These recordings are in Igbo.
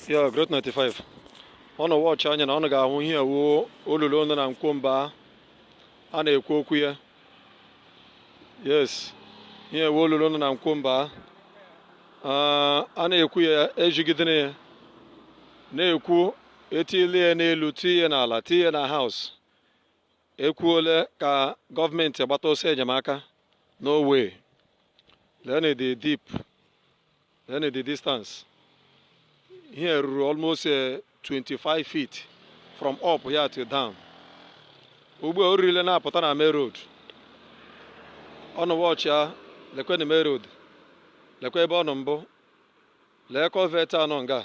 Yeah, Growth 95. On a watch anya na ọ ga-ahụ ihe wo olulu nọ na Nkwu-Mba a na-ekwu okwu ya. Yes. Ihe wo olulu nọ na Nkwu-Mba a na-ekwu ya ejigidere ya. Na-ekwu etile ya n'elu tie n'ala tie na house. Ekwuole ka gọọmenti agbata ọsọ enyemaka. No way. Learn the deep. Learn the distance. Here almost 25 feet from up here to down. Ugbu a orile na-apụta na main road. On watch ya, lekwe na main road. Lekwe ebe ọ nọ mbụ. Lee culvert anọ nga.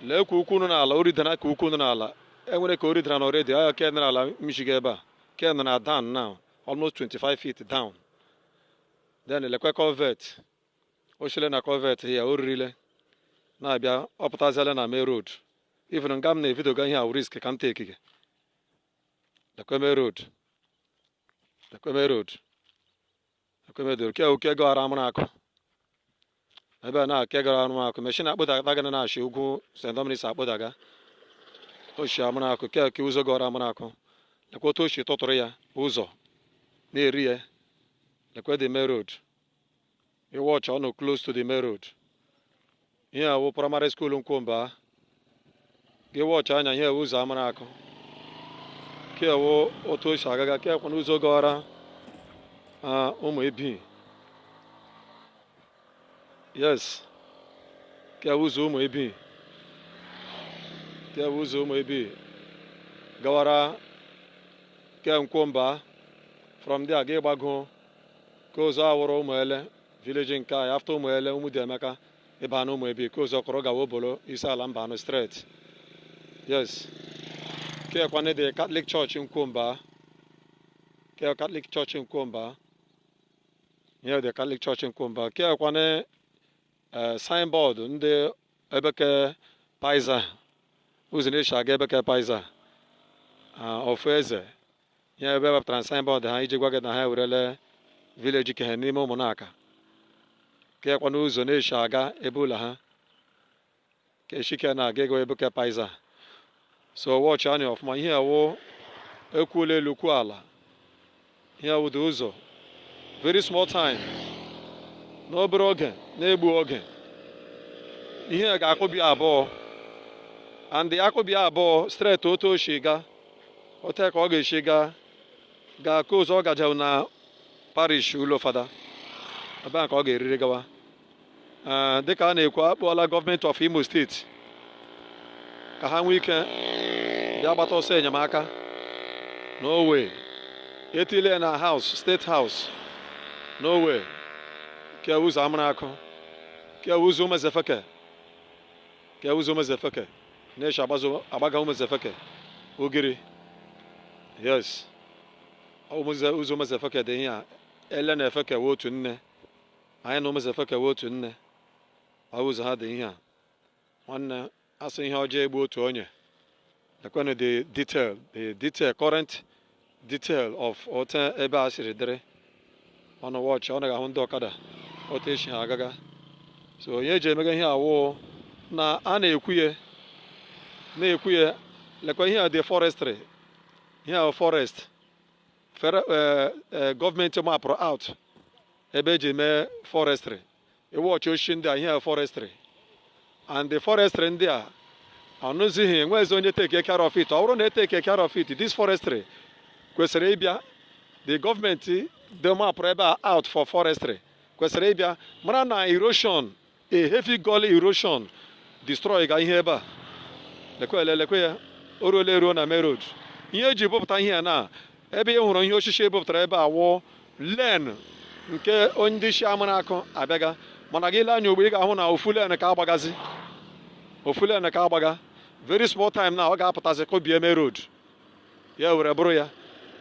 Lee ka ukwu nọ n'ala, oridana ka ukwu nọ n'ala. Enwere ka oridana already, aya ke nọ n'ala mishiga ebe a. Ke nọ na down now, almost 25 feet down. Then lekwe culvert. Oshile na culvert here, orile. Na-abịa ọpụtaziala na main road. Even nga m na-evidio ga ihe a risk ka m take gị. Lekwe main road. Lekwe main road. Lekwe main road. Ke oke gara Amaraku. Ebe a na-ake gara Amaraku. Machine akpụdaga gị na-achị ugwu St. Dominic akpụdaga. Oshi Amaraku. Ke ụzọ gara Amaraku. Lekwe otu oshi tụtụrụ ya ụzọ. Na-eri ya. Lekwe the main road. You watch on close to the main road. Here wo primary school Nkwu-Mba. Ge watch anya here ụzọ Amaraku. Ke wo otu oshi agaga ke kwa ụzọ gara ụmụ ebi. Yes. Ke ụzọ ụmụ ebi. Ke ụzọ ụmụ ebi. Gawara ke Nkwu-Mba. From there ge gbago ke ụzọ awụrụ ụmụ ele village nke a after ụmụ ele ụmụ dị Emeka. Mbano mwebi kozo koroga wobolo isala Mbano straight. Yes. Ke kwane the Catholic Church in Nkwu-Mba. Ke Catholic Church in Nkwu-Mba. Yeah, the Catholic Church in Nkwu-Mba. Ke kwane signboard nde ebeke paisa. Uzine shage ebeke paisa. Ofeze. Yeah, ebe trans signboard ha ijigwa ge na ha urele village ke n'ime ụmụnaka. Ke kwa n'ụzọ na-eshi aga ebe ụlọ ha ke shike na-aga ego ebe ke paisa. So watch anya ọfụma ihe awụ ekwuola elu kwu ala. Ihe awụ dị ụzọ very small time n'obere oge na-egbu oge. Ihe ga-akụbi abụọ and akụbi abụọ straight otu oshi ga ote ka ọ ga-eshi ga ka ụzọ ọ gajewu na parish ụlọ fada. Ebe a ka ọ ga-eriri gawa. Dịka a na-ekwu akpọọla gọọmenti of Imo State ka ha nwee ike bịa gbata ọsọ enyemaka. No way. Etile na house, state house. No way. Ke ụzọ Amaraku. Ke ụzọ Umezefeke. Ke ụzọ Umezefeke. Na-eshi agbaga Umezefeke. Ugiri. Yes. Ụzọ Umezefeke dị ihe a. Ele na-efeke we otu nne. Anyị na Umezefeke we otu nne. Ụzọ ha dị ihe a. Nwanne asị ihe ọjọọ egbu otu onye. Lekwanụ the detail, current detail of otu ebe a siri dịrị. Ọ na watch ọ na-ahụ ndị ọkada otu esi ha agaga. So onye eji emega ihe awụ na a na-ekwu ya lekwa ihe a dị forestry. Ihe a forest. Gọọmenti mapụrụ out ebe eji mee forestry. Iwọchị oshi ndị a ihe forestry. And the forestry ndị a ọnụzighị enwezi onye take care of it. Ọ bụrụ na take care of it, this forestry kwesịrị ịbịa. The gọọmenti dị mapụrụ ebe a out for forestry kwesịrị ịbịa mara na erosion, a heavy gully erosion destroy ga ihe ebe a. Lekwe ya o ruola eruo na main road. Ihe eji bụpụta ihe na ebe ị hụrụ ihe osisi ebupụtara ebe a wụ len nke onye ndị isi Amaraku abịaga. Mana gị lee anya ugbo ị ga-ahụ na ofu len ka agbagazi. Ofu len ka agbaga. Very small time na ọ ga-apụtazi kobie main road. Ya were bụrụ ya.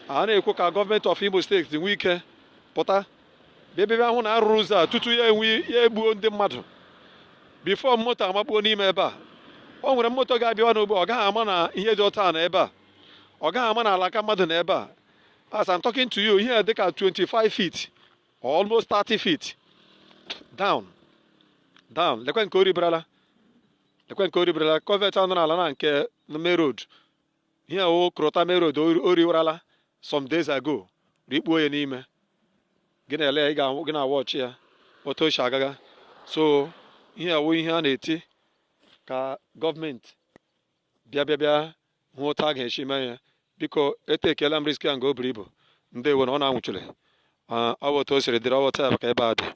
A na-ekwu ka gọọmenti of Imo State nwee ike pụta. Bịa ahụ na arụrụ ụzọ a tutu ya egbuo ndị mmadụ. Before moto amakpuo n'ime ebe a. O nwere moto ga-abịa n'ugbo ọ gaghị ama na ihe dị ọta na ebe a. Ọ gaghị ama na alaka mmadụ na ebe a. As I'm talking to you, here they are 25 feet, almost 30 feet down. Lekwe nke ori brala. lekwe nke oribrela covet anọ n'ala na nke main road ihe o krota main road oriwarala some days ago rikpuo ya n'ime gị na-ele gị na-watch ya otu o si agaga so ihe awo ihe a na-eti ka gọọmenti bịa hụ otu a ga-esi mee ya biko etekela m risk ya nga o buru ibu ndewo na ọ na-anwụchule ọ bụ otu o siri dịrị ọwụta ya maka ebe a dị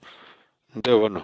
ndewo nọ